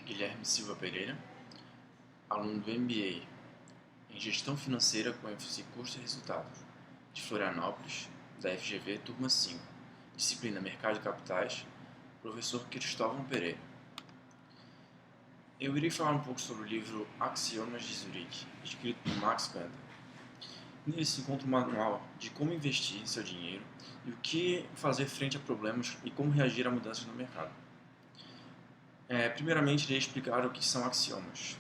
Guilherme Silva Pereira, aluno do MBA em Gestão Financeira com ênfase em Custos e Resultados, de Florianópolis, da FGV, turma 5, disciplina Mercado de Capitais, professor Cristóvão Pereira. Eu irei falar um pouco sobre o livro Axiomas de Zurique, escrito por Max Kanter. Nele se encontra um manual de como investir seu dinheiro e o que fazer frente a problemas e como reagir a mudanças no mercado. Primeiramente, irei explicar o que são axiomas.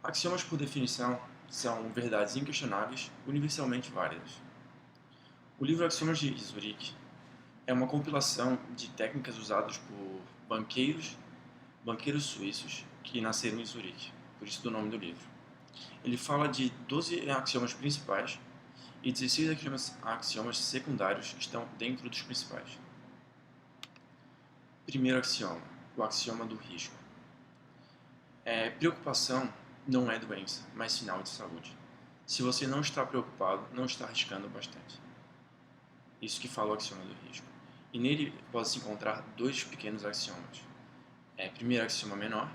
Axiomas, por definição, são verdades inquestionáveis, universalmente válidas. O livro Axiomas de Zurique é uma compilação de técnicas usadas por banqueiros suíços que nasceram em Zurique, por isso do nome do livro. Ele fala de 12 axiomas principais e 16 axiomas secundários estão dentro dos principais. Primeiro axioma, o axioma do risco. Preocupação não é doença, mas sinal de saúde. Se você não está preocupado, não está arriscando bastante. Isso que fala o axioma do risco. E nele pode-se encontrar dois pequenos axiomas. Primeiro axioma menor,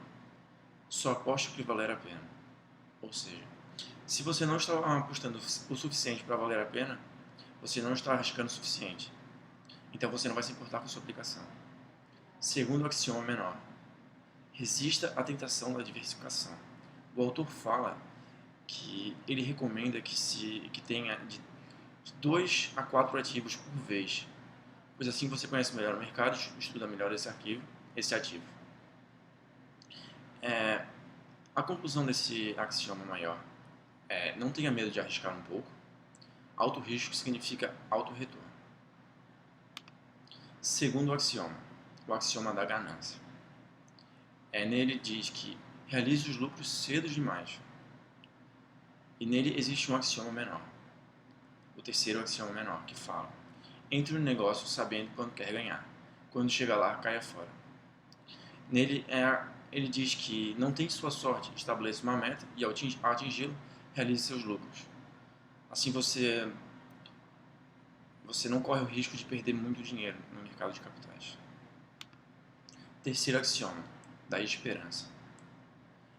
só aposte o que valer a pena. Ou seja, se você não está apostando o suficiente para valer a pena, você não está arriscando o suficiente. Então você não vai se importar com a sua aplicação. Segundo axioma menor, resista à tentação da diversificação. O autor fala que ele recomenda que tenha de 2 a 4 ativos por vez, pois assim você conhece melhor o mercado e estuda melhor esse ativo. A conclusão desse axioma maior não tenha medo de arriscar um pouco. Alto risco significa alto retorno. Segundo axioma, o axioma da ganância. Nele diz que realize os lucros cedo demais. E nele existe um axioma menor. O terceiro axioma menor, que fala: entre no negócio sabendo quando quer ganhar. Quando chegar lá, caia fora. Nele, ele diz que não tente sua sorte, estabeleça uma meta e, ao atingi-lo, realize seus lucros. Assim você não corre o risco de perder muito dinheiro no mercado de capitais. Terceiro axioma, da esperança.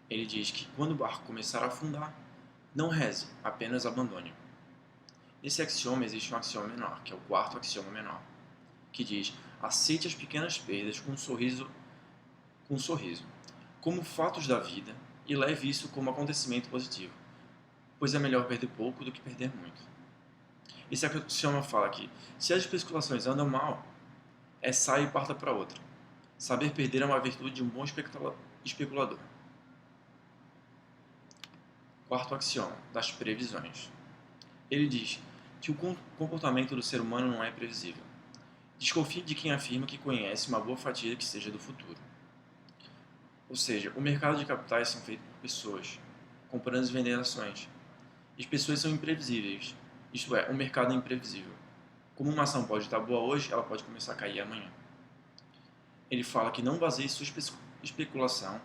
Ele diz que quando o barco começar a afundar, não reze, apenas abandone-o. Nesse axioma existe um axioma menor, que é o quarto axioma menor, que diz: aceite as pequenas perdas com um sorriso, como fatos da vida, e leve isso como acontecimento positivo, pois é melhor perder pouco do que perder muito. Esse axioma fala que, se as especulações andam mal, saia e parta para outra. Saber perder é uma virtude de um bom especulador. Quarto axioma, das previsões. Ele diz que o comportamento do ser humano não é previsível. Desconfie de quem afirma que conhece uma boa fatia que seja do futuro. Ou seja, o mercado de capitais são feitos por pessoas, comprando e vendendo ações. E as pessoas são imprevisíveis, isto é, o mercado é imprevisível. Como uma ação pode estar boa hoje, ela pode começar a cair amanhã. Ele fala que não baseie sua especulação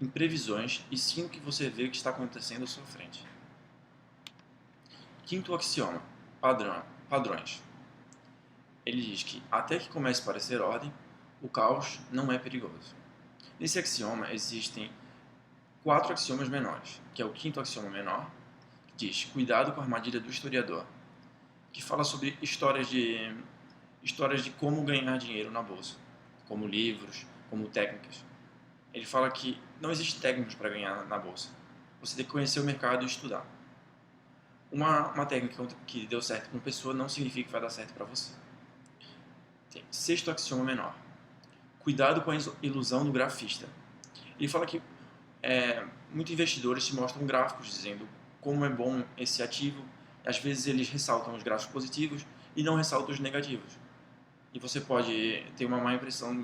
em previsões e sim o que você vê que está acontecendo à sua frente. Quinto axioma, padrões. Ele diz que, até que comece a parecer ordem, o caos não é perigoso. Nesse axioma existem 4 axiomas menores, que é o quinto axioma menor, que diz: cuidado com a armadilha do historiador, que fala sobre histórias de como ganhar dinheiro na bolsa, como livros, como técnicas. Ele fala que não existe técnicas para ganhar na bolsa. Você tem que conhecer o mercado e estudar. Uma técnica que deu certo para uma pessoa não significa que vai dar certo para você. Sexto axioma menor. Cuidado com a ilusão do grafista. Ele fala que muitos investidores te mostram gráficos dizendo como é bom esse ativo. Às vezes eles ressaltam os gráficos positivos e não ressaltam os negativos. E você pode ter uma má impressão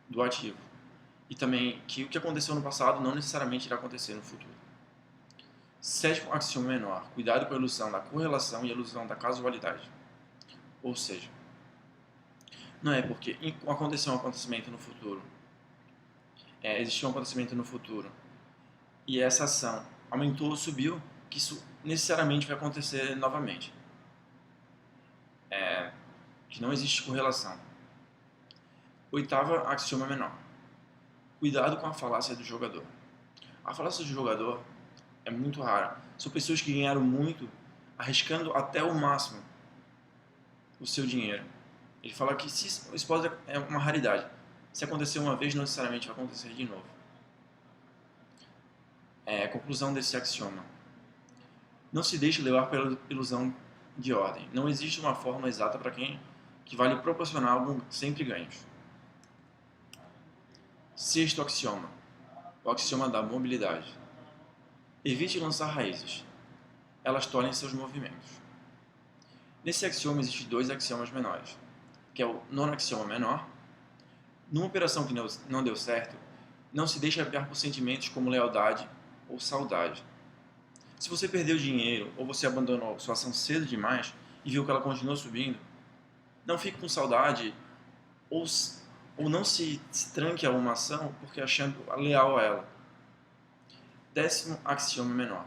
do ativo. E também que o que aconteceu no passado não necessariamente irá acontecer no futuro. Sétimo axioma menor. Cuidado com a ilusão da correlação e a ilusão da casualidade. Ou seja, não é porque aconteceu um acontecimento no futuro, existiu um acontecimento no futuro, e essa ação aumentou ou subiu, que isso necessariamente vai acontecer novamente. Que não existe correlação. Oitava axioma menor. Cuidado com a falácia do jogador. A falácia do jogador é muito rara. São pessoas que ganharam muito, arriscando até o máximo o seu dinheiro. Ele fala que isso é uma raridade. Se acontecer uma vez, não necessariamente vai acontecer de novo. Conclusão desse axioma. Não se deixe levar pela ilusão de ordem. Não existe uma fórmula exata para quem que vai lhe proporcionar sempre ganhos. Sexto axioma. O axioma da mobilidade. Evite lançar raízes. Elas tolhem seus movimentos. Nesse axioma existem dois axiomas menores, que é o nono axioma menor. Numa operação que não deu certo, não se deixe aviar por sentimentos como lealdade ou saudade. Se você perdeu dinheiro ou você abandonou sua ação cedo demais e viu que ela continuou subindo, não fique com saudade ou não se tranque a uma ação porque achando leal a ela. Décimo axioma menor.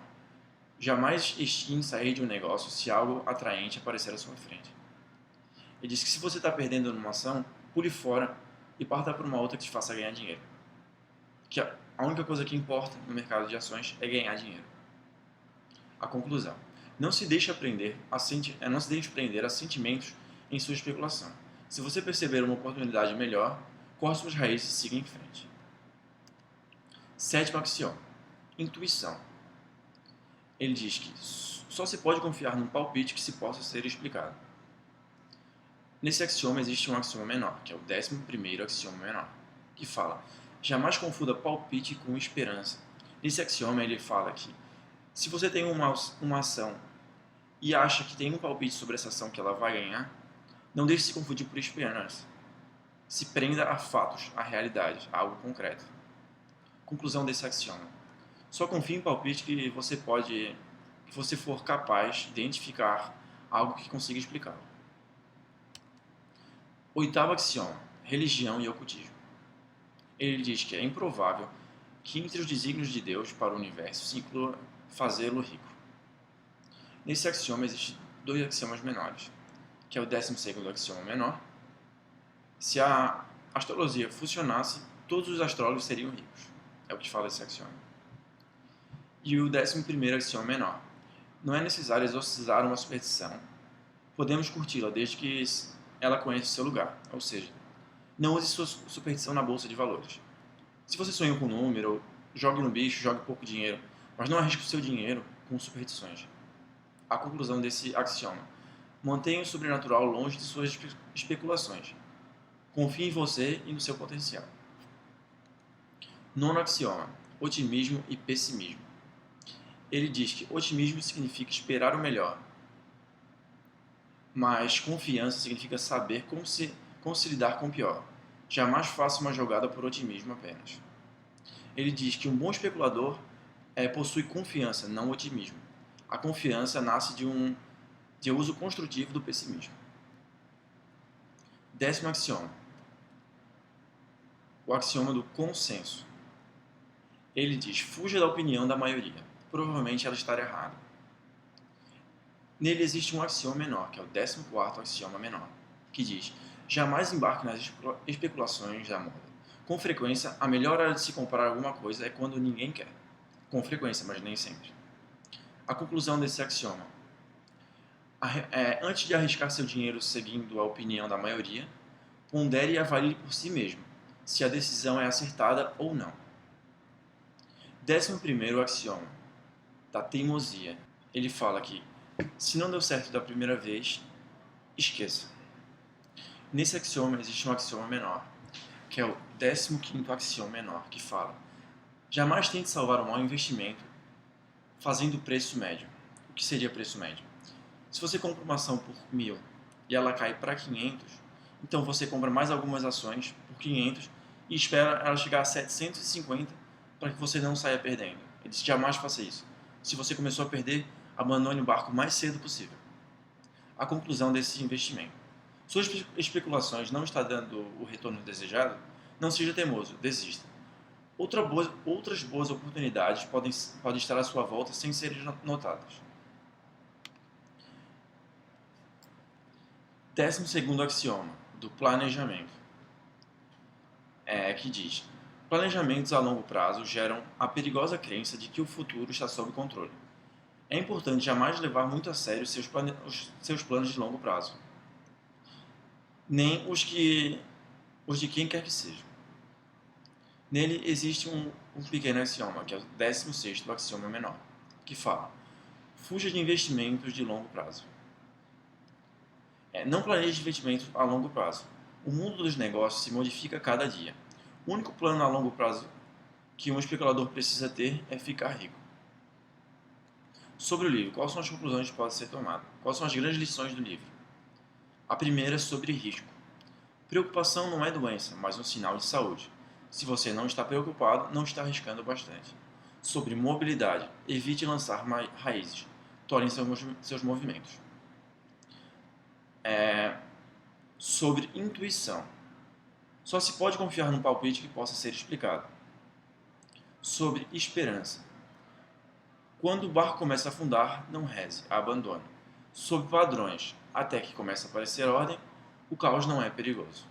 Jamais estime sair de um negócio se algo atraente aparecer à sua frente. Ele diz que se você está perdendo numa ação, pule fora e parta para uma outra que te faça ganhar dinheiro. Que a única coisa que importa no mercado de ações é ganhar dinheiro. A conclusão. Não se deixe prender a sentimentos em sua especulação. Se você perceber uma oportunidade melhor, corte suas raízes e siga em frente. Sétimo axioma. Intuição. Ele diz que só se pode confiar num palpite que se possa ser explicado. Nesse axioma existe um axioma menor, que é o 11º axioma menor, que fala: jamais confunda palpite com esperança. Nesse axioma ele fala que se você tem uma ação e acha que tem um palpite sobre essa ação que ela vai ganhar, não deixe se confundir por esperança. Se prenda a fatos, a realidade, a algo concreto. Conclusão desse axioma. Só confie em palpite que você for capaz de identificar algo que consiga explicá-lo. Oitavo axioma. Religião e ocultismo. Ele diz que é improvável que entre os desígnios de Deus para o universo se inclua fazê-lo rico. Nesse axioma existem dois axiomas menores, que é o 12º axioma menor. Se a astrologia funcionasse, todos os astrólogos seriam ricos. É o que fala esse axioma. E o 11º axioma menor. Não é necessário exorcizar uma superstição. Podemos curti-la desde que ela conheça o seu lugar. Ou seja, não use sua superstição na bolsa de valores. Se você sonha com um número, jogue no bicho, jogue pouco dinheiro, mas não arrisque o seu dinheiro com superstições. A conclusão desse axioma. Mantenha o sobrenatural longe de suas especulações. Confie em você e no seu potencial. Nono axioma. Otimismo e pessimismo. Ele diz que otimismo significa esperar o melhor, mas confiança significa saber como se lidar com o pior. Jamais faça uma jogada por otimismo apenas. Ele diz que um bom especulador possui confiança, não otimismo. A confiança nasce de uso construtivo do pessimismo. Décimo axioma. O axioma do consenso. Ele diz: fuja da opinião da maioria. Provavelmente ela estará errada. Nele existe um axioma menor, que é o 14º axioma menor, que diz: jamais embarque nas especulações da moda. Com frequência, a melhor hora de se comprar alguma coisa é quando ninguém quer. Com frequência, mas nem sempre. A conclusão desse axioma. Antes de arriscar seu dinheiro seguindo a opinião da maioria, pondere e avalie por si mesmo se a decisão é acertada ou não. 11º axioma da teimosia. Ele fala que se não deu certo da primeira vez, esqueça. Nesse axioma existe um axioma menor, que é o 15º axioma menor, que fala: jamais tente salvar um mau investimento fazendo preço médio. O que seria preço médio? Se você compra uma ação por 1.000 e ela cai para 500, então você compra mais algumas ações por 500 e espera ela chegar a 750 para que você não saia perdendo. Ele disse: jamais faça isso. Se você começou a perder, abandone o barco o mais cedo possível. A conclusão desse investimento. Suas especulações não estão dando o retorno desejado? Não seja teimoso, desista. Outras boas oportunidades podem estar à sua volta sem serem notadas. 12º axioma do planejamento. Que diz: Planejamentos a longo prazo geram a perigosa crença de que o futuro está sob controle. É importante jamais levar muito a sério os seus planos de longo prazo, nem os de quem quer que seja. Nele existe um pequeno axioma, que é o 16º axioma menor, que fala: fuja de investimentos de longo prazo. Não planeje investimentos a longo prazo. O mundo dos negócios se modifica a cada dia. O único plano a longo prazo que um especulador precisa ter é ficar rico. Sobre o livro, quais são as conclusões que podem ser tomadas? Quais são as grandes lições do livro? A primeira é sobre risco. Preocupação não é doença, mas um sinal de saúde. Se você não está preocupado, não está arriscando bastante. Sobre mobilidade, evite lançar raízes. Torne seus movimentos. Sobre intuição. Só se pode confiar num palpite que possa ser explicado. Sobre esperança. Quando o barco começa a afundar, não reze, abandone. Sobre padrões. Até que comece a aparecer ordem, o caos não é perigoso.